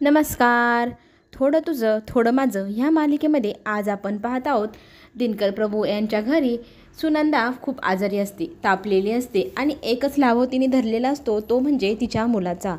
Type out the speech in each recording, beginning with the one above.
नमस्कार. थोडं तुझं थोडं माझं ह्या मालिकेमध्ये आज आपण पाहत आहोत दिनकर प्रभू यांच्या घरी सुनंदा खूप आजारी असते, तापलेली असते आणि एकच लाभ तिने धरलेला असतो तो म्हणजे तिच्या मुलाचा.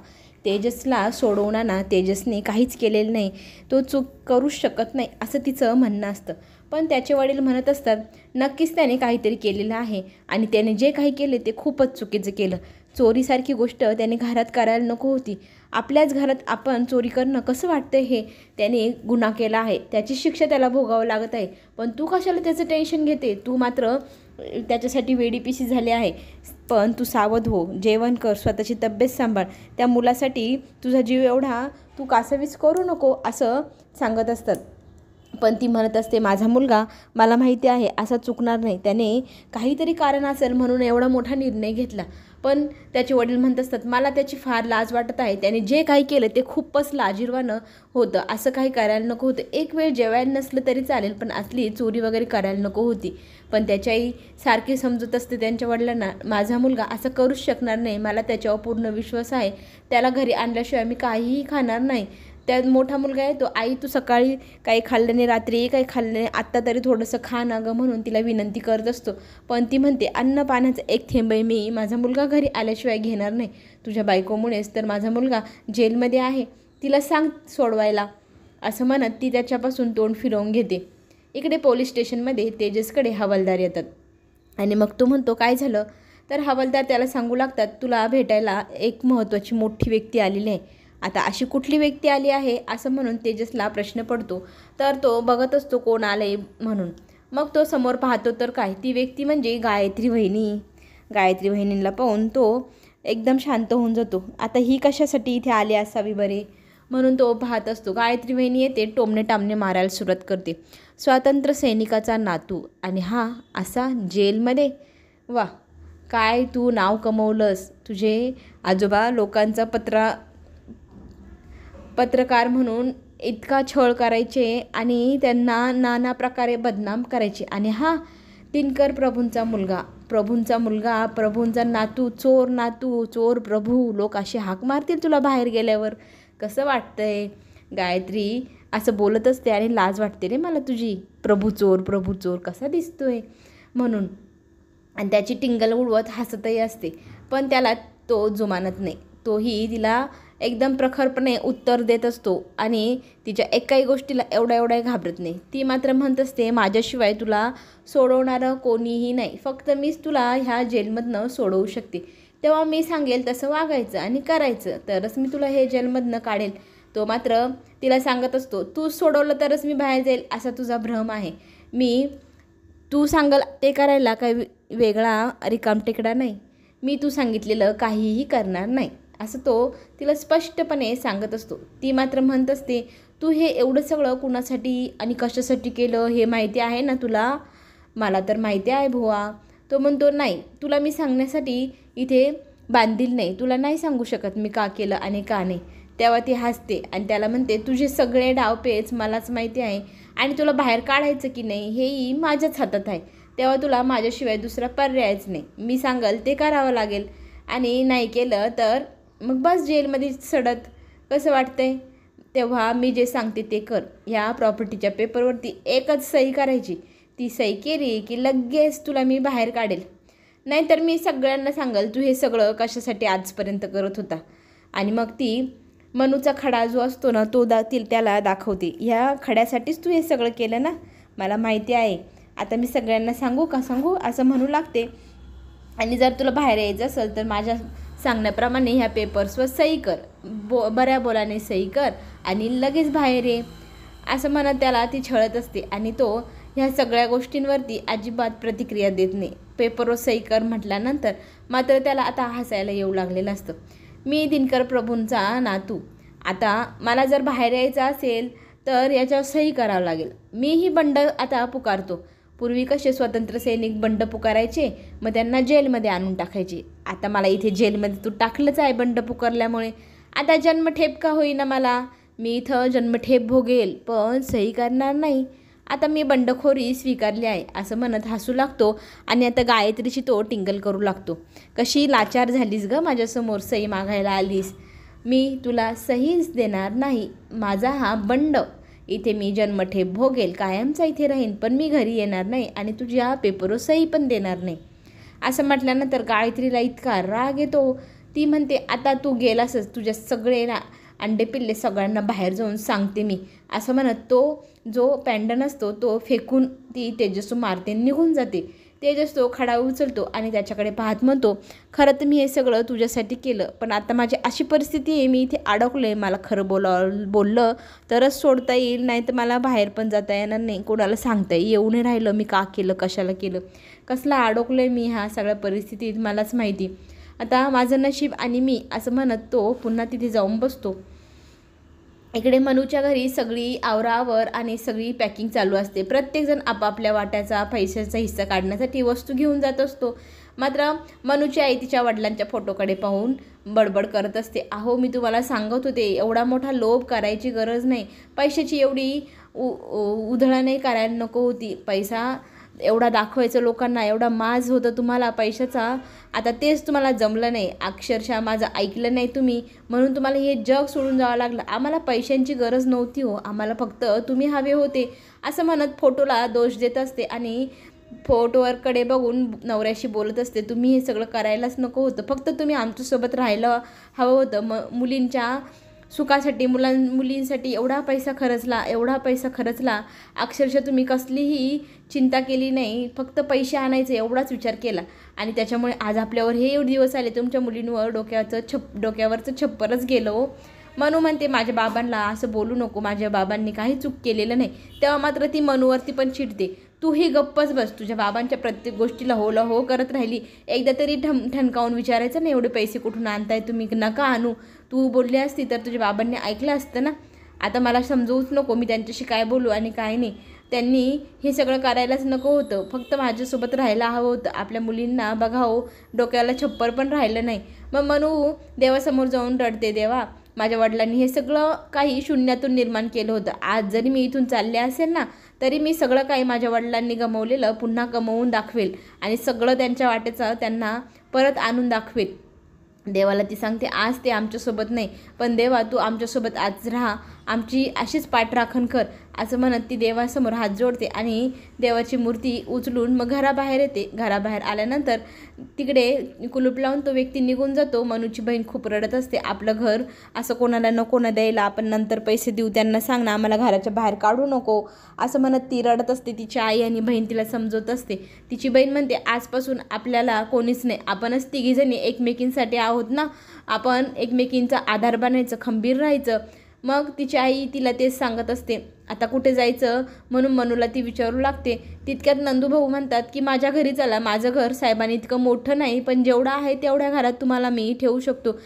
तेजसला सोडवणारा तेजसने काहीच केलेलं नाही, तो चूक करूच शकत नाही असं तिचं म्हणणं असतं. पण त्याचे वडील म्हणत असतात नक्कीच त्याने काहीतरी केलेलं आहे आणि त्याने जे काही केले ते खूपच चुकीचं केलं. चोरीसारखी गोष्ट त्याने घरात करायला नको होती. आपल्याच घरात आपण चोरी करणं कसं वाटतं, हे त्याने गुन्हा केला आहे, त्याची शिक्षा त्याला भोगावं लागत आहे. पण तू कशाला त्याचं टेन्शन घेते? तू मात्र त्याच्यासाठी वेडीपिशी झाले आहे. पण तू सावध हो, जेवण कर, स्वतःची तब्येत सांभाळ, त्या मुलासाठी तुझा जीव एवढा तू कासावीस करू नको असं सांगत असतात. पण ती म्हणत असते माझा मुलगा मला माहिती आहे असा चुकणार नाही, त्याने काहीतरी कारण असेल म्हणून एवढा मोठा निर्णय घेतला. पण त्याचे वडील म्हणत असतात मला त्याची फार लाज वाटत आहे, त्याने जे काही केलं ते खूपच लाजिरवाणं होतं, असं काही करायला नको होतं. एक वेळ जेवायला नसलं तरी चालेल पण असली चोरी वगैरे करायला नको होती. पण त्याच्याही सारखी समजत असते त्यांच्या वडिलांना माझा मुलगा असं करूच शकणार नाही, मला त्याच्यावर पूर्ण विश्वास आहे, त्याला घरी आणल्याशिवाय मी काहीही खाणार नाही. त्यात मोठा मुलगा आहे तो, आई तू सकाळी काही खाल्लं नाही, रात्री काही खाल्लं नाही, आत्ता तरी थोडंसं खा ना गं म्हणून तिला विनंती करत असतो. पण ती म्हणते अन्न पाण्याचं एक थेंबही मी माझा मुलगा घरी आल्याशिवाय घेणार नाही. तुझ्या बायकोमुळेच तर माझा मुलगा जेलमध्ये आहे, तिला सांग सोडवायला असं म्हणत ती त्याच्यापासून तोंड फिरवून घेते. इकडे पोलीस स्टेशनमध्ये तेजसकडे हवालदार येतात आणि मग तो म्हणतो काय झालं? तर हवालदार त्याला सांगू लागतात तुला भेटायला एक महत्त्वाची मोठी व्यक्ती आलेली आहे. आता अशी कुठली व्यक्ती आली आहे असं म्हणून तेजसला प्रश्न पडतो. तर तो बघत असतो कोण आले म्हणून. मग तो समोर पाहतो तर काय, ती व्यक्ती म्हणजे गायत्री वहिनी. गायत्री वहिनीला पाहून तो एकदम शांत होऊन जातो. आता ही कशासाठी इथे आली असावी बरे म्हणून तो पाहत असतो. गायत्री वहिनी येते, टोमणे टामणे मारायला सुरुवात करते. स्वातंत्र्य सैनिकाचा नातू आणि हा असा जेलमध्ये, वा काय तू नाव कमवलंस. तुझे आजोबा लोकांचा पत्रकार म्हणून इतका छळ करायचे आणि त्यांना नाना प्रकारे बदनाम करायचे, आणि हा दिनकर प्रभूंचा मुलगा, प्रभूंचा नातू, चोर प्रभू, लोक असे हाक मारतील तुला बाहेर गेल्यावर. कसं वाटतंय? गायत्री असं बोलत असते आणि लाज वाटते रे मला तुझी. प्रभू चोर कसा दिसतोय म्हणून. आणि त्याची टिंगल उडवत हसतही असते. पण त्याला तो जुमानत नाही, तोही तिला एकदम प्रखरपणे उत्तर देत असतो आणि तिच्या एकाही गोष्टीला एवढा घाबरत नाही. ती मात्र म्हणत असते माझ्याशिवाय तुला सोडवणारं कोणीही नाही, फक्त मीच तुला ह्या जेलमधनं सोडवू शकते. तेव्हा मी सांगेल तसं वागायचं आणि करायचं, तरच मी तुला हे जेलमधनं काढेल. तो मात्र तिला सांगत असतो तू सोडवलं तरच मी बाहेर जाईल असा तुझा भ्रम आहे. तू सांगल ते करायला काही वेगळा रिकामटेकडा नाही. मी तू सांगितलेलं काहीही करणार नाही असं तो तिला स्पष्टपणे सांगत असतो. ती मात्र म्हणत असते तू हे एवढं सगळं कुणासाठी आणि कशासाठी केलं हे माहिती आहे ना तुला? मला तर माहिती आहे बुवा. तो म्हणतो नाही, तुला मी सांगण्यासाठी इथे बांधील नाही, तुला नाही सांगू शकत मी का केलं आणि का नाही. तेव्हा ती हसते आणि त्याला म्हणते तुझे सगळे डावपेच मलाच माहिती आहे आणि तुला बाहेर काढायचं की नाही हेही माझ्याच हातात आहे. तेव्हा तुला माझ्याशिवाय दुसरा पर्यायच नाही, मी सांगल ते करावं लागेल आणि नाही केलं तर मग बस जेलमध्ये सडत. कसं वाटतंय? तेव्हा मी जे सांगते ते कर. ह्या प्रॉपर्टीच्या पेपरवरती एकच सही करायची, ती सही केली की लगेच तुला मी बाहेर काढेल. नाहीतर मी सगळ्यांना सांगल तू हे सगळं कशासाठी आजपर्यंत करत होता. आणि मग ती मनूचा खडा जो असतो ना तो त्याला दाखवते. ह्या खड्यासाठीच तू हे सगळं केलं ना, मला माहिती आहे. आता मी सगळ्यांना सांगू असं म्हणू लागते. आणि जर तुला बाहेर यायचं असेल तर माझ्या सांगण्याप्रमाणे ह्या पेपर्सवर सही कर, बऱ्या बोलाने सही कर आणि लगेच बाहेर ये असं म्हणत त्याला ती छळत असते. आणि तो ह्या सगळ्या गोष्टींवरती अजिबात प्रतिक्रिया देत नाही. पेपरवर सही कर म्हटल्यानंतर मात्र त्याला आता हसायला येऊ लागलेलं असतं. मी दिनकर प्रभूंचा नातू, आता मला जर बाहेर यायचं असेल तर याच्यावर सही करावं लागेल. मीही बंड आता पुकारतो. पूर्वी कसे स्वतंत्र सैनिक बंड पुकारायचे, मग त्यांना जेलमध्ये आणून टाकायचे. आता मला इथे जेलमध्ये तू टाकलंच आहे बंड पुकारल्यामुळे. आता जन्मठेप का होईना मला, मी इथं जन्मठेप भोगेल पण सही करणार नाही. आता मी बंडखोरी स्वीकारली आहे असं म्हणत हसू लागतो. आणि आता गायत्रीची तो टिंगल करू लागतो. कशी लाचार झालीस गं माझ्यासमोर, सही मागायला आलीस. मी तुला सहीच देणार नाही. माझा हा बंड. इथे मी जन्मठेप भोगेल, कायमचा इथे राहीन, पण मी घरी येणार नाही आणि तुझ्या पेपरवर सही पण देणार नाही. असं म्हटल्यानंतर गायत्रीला इतका राग येतो. ती म्हणते, आता तू गेलासच, तुझ्या सगळे ना अंडे पिल्ले सगळ्यांना बाहेर जाऊन सांगते मी. असं म्हणत तो जो पॅन्डन असतो तो फेकून ती तेजसू मारते, निघून जाते. तेजस तो खडा उचलतो आणि त्याच्याकडे पाहत म्हणतो, खरं तर मी हे सगळं तुझ्यासाठी केलं, पण आता माझी अशी परिस्थिती आहे, मी इथे अडकलो आहे. मला खरं बोललं तरच सोडता येईल, नाही तर मला बाहेर पण जाता येणार नाही. कोणाला सांगता येऊ नाही राहिलं मी का केलं, कशाला केलं, कसला अडकलो आहे मी ह्या सगळ्या परिस्थितीत, मलाच माहिती. आता माझं नशीब आणि मी, असं म्हणत तो पुन्हा तिथे जाऊन बसतो. इकडे मनूच्या घरी सगळी आवरावर आणि सगळी पॅकिंग चालू असते. प्रत्येकजण आपापल्या वाट्याचा पैशाचा हिस्सा काढण्यासाठी वस्तू घेऊन जात असतो. मात्र मनूची आई तिच्या वडिलांच्या फोटोकडे पाहून बडबड करत असते, अहो मी तुम्हाला सांगत होते, एवढा मोठा लोभ करायची गरज नाही, पैशाची एवढी उधळण नाही करायला नको होती. पैसा एवढा दाखवायचं लोकांना, एवढा माज होतं तुम्हाला पैशाचा, आता तेच तुम्हाला जमलं नाही. अक्षरशः माझं ऐकलं नाही तुम्ही, म्हणून तुम्हाला हे जग सोडून जावं लागलं. आम्हाला पैशांची गरज नव्हती हो, आम्हाला फक्त तुम्ही हवे होते. असं म्हणत फोटोला दोष देत असते आणि फोटोवरकडे बघून नवऱ्याशी बोलत असते, तुम्ही हे सगळं करायलाच नको होतं, फक्त तुम्ही आमच्यासोबत राहायला हवं होतं. मुलींच्या सुखासाठी, मुलींसाठी एवढा पैसा खर्चला, अक्षरशः तुम्ही कसलीही चिंता केली नाही, फक्त पैसे आणायचे एवढाच विचार केला आणि त्याच्यामुळे आज आपल्यावर हे दिवस आले. तुमच्या मुलींवर डोक्यावरचं छप्परच गेलं हो. मनू म्हणते, माझ्या बाबांना असं बोलू नको, माझ्या बाबांनी काही चूक केलेलं नाही. तेव्हा मात्र ती मनूवरती पण चिडते, तू ही गप्पच बस, तुझ्या बाबांच्या प्रत्येक गोष्टीला होला हो करत राहिली, एकदा तरी ठणकावून विचारायचं ना, एवढे पैसे कुठून आणताय तुम्ही, नका आणू. तू बोलली असती तर तुझ्या बाबांनी ऐकलं असतं ना. आता मला समजवूच नको मी त्यांच्याशी काय बोलू आणि काय नाही. त्यांनी हे सगळं करायलाच नको होतं, फक्त माझ्यासोबत राहायला हवं होतं. आपल्या मुलींना बघावं, डोक्याला छप्पर पण राहिलं नाही. मग मनू देवासमोर जाऊन रडते, देवा माझ्या वडिलांनी हे सगळं काही शून्यातून निर्माण केलं होतं. आज जरी मी इथून चालले असेल ना, तरी मी सगळं काही माझ्या वडिलांनी गमावलेलं पुन्हा कमवून दाखवेल आणि सगळं त्यांच्या वाटेचं त्यांना परत आणून दाखवेल. देवाला ती सांगते, आज ते आमच्यासोबत नाही, पण देवा तू आमच्यासोबत आज राहा, आमची अशीच पाठराखण कर. असं म्हणत ती देवासमोर हात जोडते आणि देवाची मूर्ती उचलून मग घराबाहेर येते. घराबाहेर आल्यानंतर तिकडे कुलूप लावून तो व्यक्ती निघून जातो. मनूची बहीण खूप रडत असते, आपलं घर असं कोणाला नको ना द्यायला, आपण नंतर पैसे देऊ, त्यांना सांग ना, आम्हाला घराच्या बाहेर काढू नको, असं म्हणत ती रडत असते. तिची आई आणि बहीण तिला समजवत असते. तिची बहीण म्हणते, आजपासून आपल्याला कोणीच नाही, आपणच तिघीजणी एकमेकींसाठी आहोत ना, आपण एकमेकींचा आधार बनायचं, खंबीर राहायचं. मग तिची आई तिला तेच सांगत असते. आता कुठे जायचं म्हणून मनूला ती विचारू लागते. तितक्यात नंदूभाऊ म्हणतात की माझ्या घरी चला, माझं घर साहेबांनी इतकं मोठं नाही, पण जेवढं आहे तेवढ्या घरात तुम्हाला मी ठेवू शकतो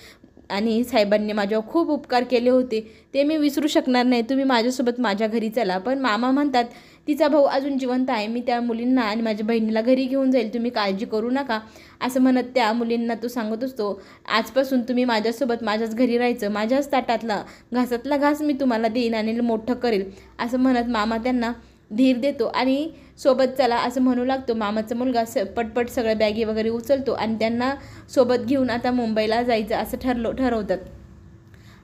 आणि साहेबांनी माझ्यावर खूप उपकार केले होते, ते मी विसरू शकणार नाही, तुम्ही माझ्यासोबत माझ्या घरी चला. पण मामा म्हणतात तिचा भाऊ अजून जिवंत आहे, मी त्या मुलींना आणि माझ्या बहिणीला घरी घेऊन जाईल, तुम्ही काळजी करू नका. असं म्हणत त्या मुलींना तो सांगत असतो, आजपासून तुम्ही माझ्यासोबत माझ्याच घरी राहायचं, माझ्याच ताटातला घासातला घास मी तुम्हाला देईन आणि मोठं करेल. असं म्हणत मामा त्यांना धीर देतो आणि सोबत चला असं म्हणू लागतो. मामाचा मुलगा पटपट सगळ्या बॅगी वगैरे उचलतो आणि त्यांना सोबत घेऊन आता मुंबईला जायचं असं ठरवतात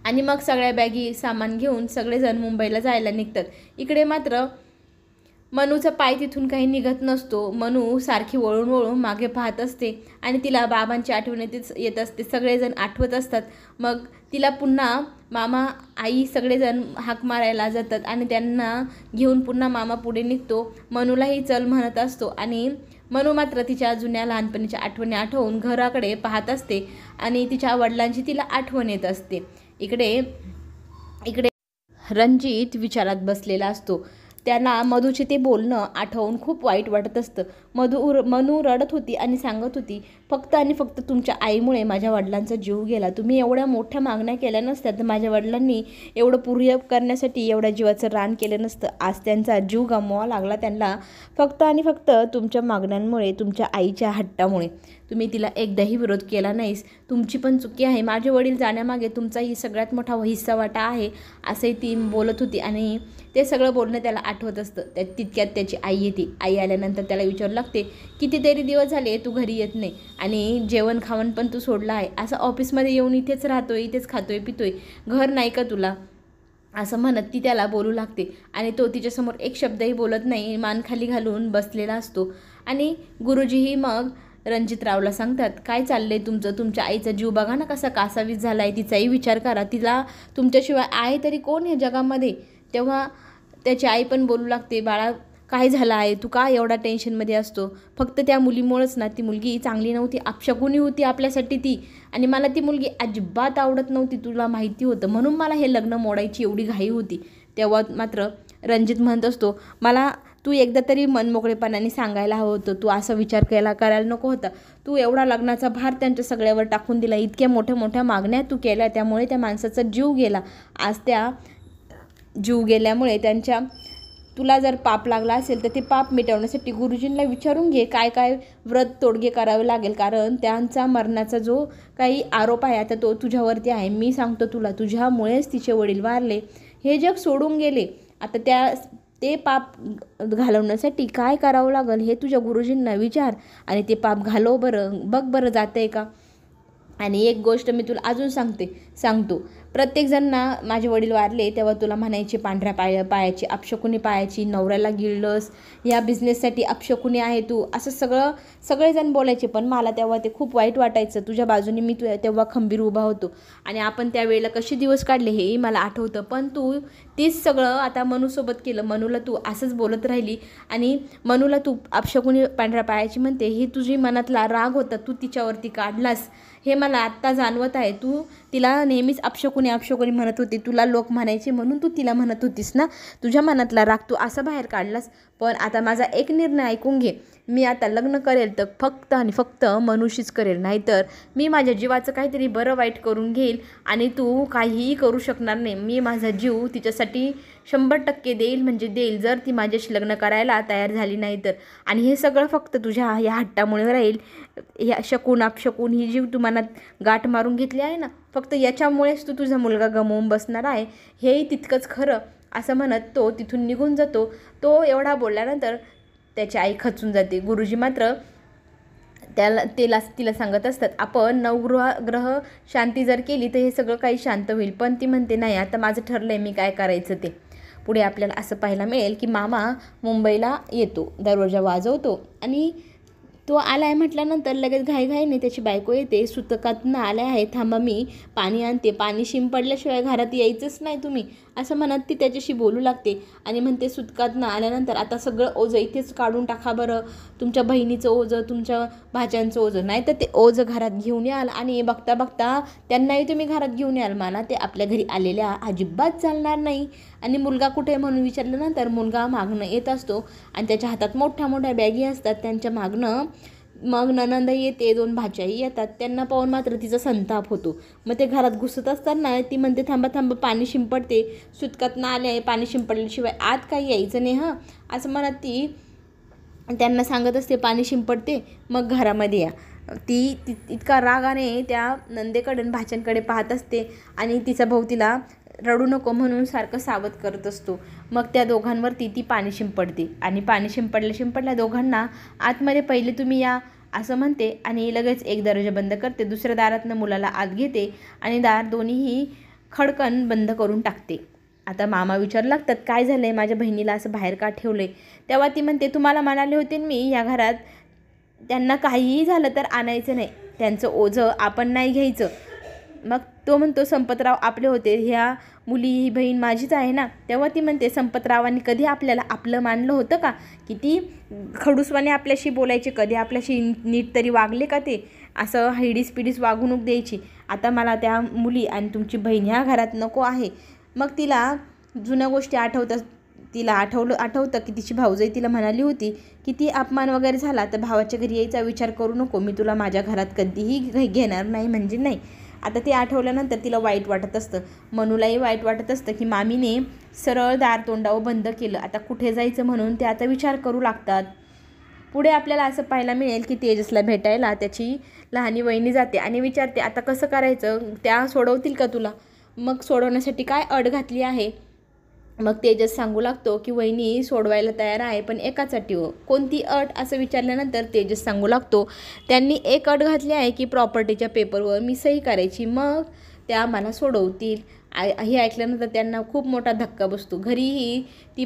आणि मग सगळ्या बॅगी सामान घेऊन सगळेजण मुंबईला जायला निघतात. इकडे मात्र मनूचा पाय तिथून काही निघत नसतो. मनू सारखी वळून वळून मागे पाहत असते आणि तिला बाबांची आठवण येत असते. सगळेजण आठवत असतात. मग तिला पुन्हा मामा, आई सगळेजण हाक मारायला जातात आणि त्यांना घेऊन पुन्हा मामा पुढे निघतो. मनूलाही चल म्हणत असतो आणि मनू मात्र तिच्या जुन्या लहानपणीच्या आठवणी आठवून घराकडे पाहत असते आणि तिच्या वडिलांची तिला आठवण येत असते. इकडे रणजित विचारात बसलेला असतो. त्यांना मधूचे ते बोलणं आठवून खूप वाईट वाटत असतं. मनू रडत होती आणि सांगत होती, फक्त आणि फक्त तुमच्या आईमुळे माझ्या वडिलांचा जीव गेला. तुम्ही एवढ्या मोठ्या मागण्या केल्या नसत्या तर माझ्या वडिलांनी एवढं पूर्ण करण्यासाठी एवढ्या जीवाचं रान केलं नसतं. आज त्यांचा जीव गमवावा लागला त्यांना फक्त आणि फक्त तुमच्या मागण्यांमुळे, तुमच्या आईच्या हट्टामुळे. तुम्ही तिला एकदाही विरोध केला नाहीस, तुमची पण चुकी आहे, माझे वडील जाण्यामागे तुमचाही सगळ्यात मोठा हिस्सा वाटा आहे, असंही ती बोलत होती. आणि ते सगळं बोलणं त्याला आठवत असतं. तितक्यात त्याची आई येते. आई आल्यानंतर त्याला विचारू लागते, कितीतरी दिवस झाले तू घरी येत नाही आणि जेवण खावण पण तू सोडलं आहे, असं ऑफिसमध्ये येऊन इथेच राहतोय, इथेच खातोय पितोय, घर नाही का तुला, असं म्हणत ती त्याला बोलू लागते. आणि तो तिच्यासमोर एक शब्दही बोलत नाही, मान खाली घालून बसलेला असतो. आणि गुरुजीही मग रणजितरावला सांगतात, काय चाललंय तुमचं, तुमच्या आईचा जीव बघा ना कसा कासावीस झाला आहे, तिचाही विचार करा, तिला तुमच्याशिवाय आहे तरी कोण या जगामध्ये. तेव्हा त्याची आई पण बोलू लागते, बाळा काय झालं आहे, तू का एवढा टेन्शनमध्ये असतो, फक्त त्या मुलीमुळंच ना, ती मुलगी चांगली नव्हती, अपशकुनी होती आपल्यासाठी ती, आणि मला ती मुलगी अजिबात आवडत नव्हती, तुला माहिती होतं, म्हणून मला हे लग्न मोडायची एवढी घाई होती. तेव्हा मात्र रणजित म्हणत असतो, मला तू एकदा तरी मनमोकळेपणाने सांगायला हवं होतं, तू असा विचार करायला नको होता, तू एवढा लग्नाचा भार त्यांच्या सगळ्यावर टाकून दिला, इतक्या मोठ्या मोठ्या मागण्या तू केल्या, त्यामुळे त्या माणसाचा जीव गेला. आज त्या जीव गेल्यामुळे त्यांच्या तुला जर पाप लागला असेल तर ते पाप मिटवण्यासाठी गुरुजींना विचारून घे, काय काय व्रत तोडगे करावे लागेल, कारण त्यांचा मरणाचा जो काही आरोप आहे आता तो तुझ्यावरती आहे. मी सांगतो तुला, तुझ्यामुळेच तिचे वडील वारले, हे जग सोडून गेले, आता ते पाप घालवण्यासाठी काय करावं लागेल हे तुझ्या गुरुजींना विचार आणि ते पाप घालव बरं, बघ बरं जाते का. आणि एक गोष्ट मी तुला अजून सांगतो, प्रत्येकजण ना, माझे वडील वारले तेव्हा तुला म्हणायचे पांढऱ्या पायाची, अपशकुनी पायाची, नवऱ्याला गिळलंस, या बिझनेससाठी अपशकुनी आहे तू, असं सगळेजण बोलायचे. पण मला तेव्हा ते खूप वाईट वाटायचं, तुझ्या बाजूने मी तेव्हा खंबीर उभा होतो आणि आपण त्यावेळेला कसे दिवस काढले हेही मला आठवतं. पण तू तीच सगळं आता मनूसोबत केलं, मनूला तू असंच बोलत राहिली आणि मनूला तू अपशकुनी पांढऱ्या पायाची म्हणते, ही तुझी मनातला राग होता, तू तिच्यावरती काढलास, हे मला आत्ता जाणवत आहे. तू तिला नेहमीच अपशकुनी म्हणत होती, तुला लोक म्हणायचे म्हणून तू तिला म्हणत होतीस ना, तुझ्या मनातला राग तू असा बाहेर काढलास. पण आता माझा एक निर्णय ऐकून घे, मी आता लग्न करेल तर फक्त आणि फक्त मनुष्यच करेल, नाहीतर मी माझ्या जीवाचं काहीतरी बरं वाईट करून घेईल आणि तू काहीही करू शकणार नाही. मी माझा जीव तिच्यासाठी 100% देईल, म्हणजे देईल, जर ती माझ्याशी लग्न करायला तयार झाली नाही तर. आणि हे सगळं फक्त तुझ्या या हट्टामुळे राहील. या अपशकुन ही जीव तू मनात गाठ मारून घेतली आहे ना, फक्त याच्यामुळेच तू तुझा मुलगा गमावून बसणार आहे, हेही तितकंच खरं, असं म्हणत तो तिथून निघून जातो. तो एवढा बोलल्यानंतर त्याची आई खचून जाते. गुरुजी मात्र तिला सांगत असतात, आपण नवग्रह शांती जर केली तर हे सगळं काही शांत होईल. पण ती म्हणते, नाही, आता माझं ठरलंय मी काय करायचं ते. पुढे आपल्याला असं पाहायला मिळेल की मामा मुंबईला येतो, दरवाजा वाजवतो आणि तो आला आहे म्हटल्यानंतर लगेच घाईघाईने त्याची बायको येते, सुतकातनं आले आहे, थांबा मी पाणी आणते, पाणी शिंपडल्याशिवाय घरात यायचंच नाही तुम्ही, असं म्हणत ती त्याच्याशी बोलू लागते. आणि म्हणते, सुतकातनं आल्यानंतर आता सगळं ओझं इथेच काढून टाका बरं, तुमच्या बहिणीचं ओझं, तुमच्या भाच्यांचं ओझं, नाही तर ते ओझं घरात घेऊन याल आणि बघता बघता त्यांनाही तुम्ही घरात घेऊन याल, मला ते आपल्या घरी आलेल्या अजिबात चालणार नाही. आणि मुलगा कुठे म्हणून विचारल्यानंतर मुलगा मागणं येत असतो आणि त्याच्या हातात मोठ्या मोठ्या बॅगी असतात, त्यांच्या मागणं मग ननंदही येते, 2 भाच्याही येतात, त्यांना पाहून मात्र तिचा संताप होतो. मग ते घरात घुसत असताना ती म्हणते, थांबा थांबा, पाणी शिंपडते, सुतकातनं आले आहे, पाणी शिंपडल्याशिवाय आत काही यायचं नाही हां, असं म्हणत ती त्यांना सांगत असते, पाणी शिंपडते मग घरामध्ये या. ती इतका रागाने त्या नंदेकडे भाच्यांकडे पाहत असते आणि तिचा भाऊ तिला रडू नको म्हणून सारखं सावध करत असतो. मग त्या दोघांवरती ती पाणी शिंपडते आणि पाणी शिंपडल्या दोघांना आतमध्ये पहिले तुम्ही या असं म्हणते आणि लगेच एक दरवाजा बंद करते, दुसऱ्या दारातनं मुलाला आत घेते आणि दार दोन्हीही खडकन बंद करून टाकते. आता मामा विचारू लागतात, काय झालं आहे, माझ्या बहिणीला असं बाहेर का ठेवलं आहे. तेव्हा ती म्हणते, तुम्हाला म्हणाले होते मी या घरात त्यांना काहीही झालं तर आणायचं नाही, त्यांचं ओझं आपण नाही घ्यायचं. मग तो म्हणतो, संपतराव आपले होते, ह्या मुली ही बहीण माझीच आहे ना. तेव्हा ती म्हणते, संपतरावांनी कधी आपल्याला आपलं मानलं होतं का, किती खडूसवाने आपल्याशी बोलायचे, कधी आपल्याशी नीट तरी वागले का, ते असं हिडीस वागणूक द्यायची. आता मला त्या मुली आणि तुमची बहीण ह्या घरात नको आहे. मग तिला जुन्या गोष्टी आठवतात, तिला आठवतं की तिची भाऊजाई तिला म्हणाली होती, किती अपमान वगैरे झाला तर भावाच्या घरी यायचा विचार करू नको, मी तुला माझ्या घरात कधीही घेणार नाही म्हणजे नाही. आता ते आठवल्यानंतर तिला वाईट वाटत असतं, मनूलाही वाईट वाटत असतं की मामीने सरळ दार तोंडावर बंद केलं, आता कुठे जायचं म्हणून ते आता विचार करू लागतात. पुढे आपल्याला असं पाहायला मिळेल की तेजसला भेटायला त्याची लहानी वहिनी जाते आणि विचारते आता कसं करायचं, त्या सोडवतील का तुला. मग सोडवण्यासाठी काय अट घातली आहे. मग तेजस सांगू लागतो की वहिनी सोडवायला तयार आहे पण एकाच अटीवर. कोणती अट असं विचारल्यानंतर तेजस सांगू लागतो त्यांनी एक अट घातली आहे की प्रॉपर्टीच्या पेपरवर मी सही करायची, मग त्या मला सोडवतील. हे ऐकल्यानंतर त्यांना खूप मोठा धक्का बसतो. घरीही ती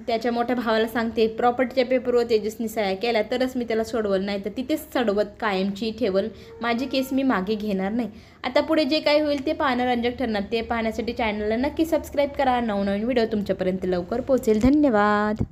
त्याच्या मोठ्या भावाला सांगते प्रॉपर्टीच्या पेपरवर तेजसनी सह्या केल्या तरच मी त्याला सोडवलं, नाही तर तिथेच सोडवत कायमची ठेवल, माझी केस मी मागे घेणार नाही. आता पुढे जे काही होईल ते पाहणं रंजक ठरणार. ते पाहण्यासाठी चॅनलला नक्की सबस्क्राईब करा. नवनवीन व्हिडिओ तुमच्यापर्यंत लवकर पोहोचेल. धन्यवाद.